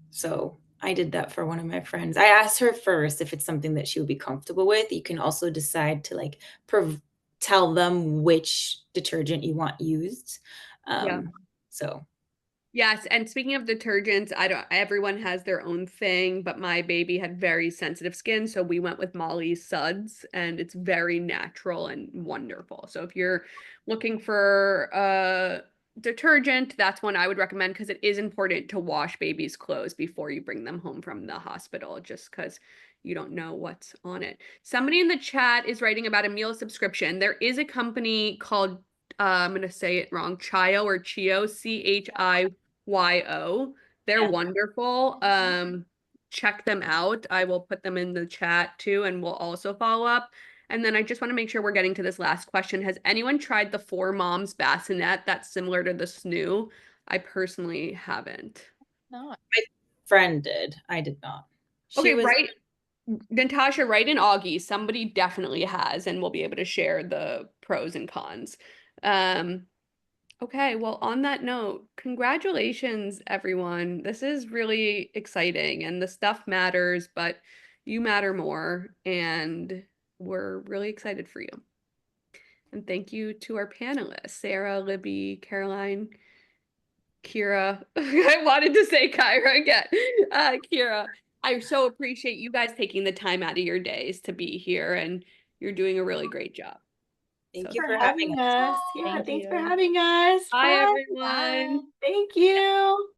So I did that for one of my friends. I asked her first if it's something that she would be comfortable with. You can also decide to like tell them which detergent you want used. Yeah. So Yes, and speaking of detergents, I don't everyone has their own thing, but my baby had very sensitive skin, so we went with Molly's Suds, and it's very natural and wonderful. So if you're looking for a detergent, that's one I would recommend, because it is important to wash baby's clothes before you bring them home from the hospital, just because you don't know what's on it. Somebody in the chat is writing about a meal subscription. There is a company called I'm gonna say it wrong, Chio or Chio, CHIYO. They're Yeah. wonderful. Check them out. I will put them in the chat too, and we'll also follow up. And then I just want to make sure we're getting to this last question. Has anyone tried the Four Moms bassinet that's similar to the snoo? I personally haven't. Not. my friend did. I did not. Okay, She was right. Natasha, write in Auggie. Somebody definitely has, and we'll be able to share the pros and cons. Okay, well, on that note, congratulations, everyone. This is really exciting, and the stuff matters, but you matter more, and we're really excited for you. And thank you to our panelists, Sarah, Libby, Caroline, Kira. I wanted to say Kyra again. Kira, I so appreciate you guys taking the time out of your days to be here, and you're doing a really great job. Thank So, you For for having having us. us. Yeah, Thank thanks for you. having us. bye, Bye. everyone. Thank you.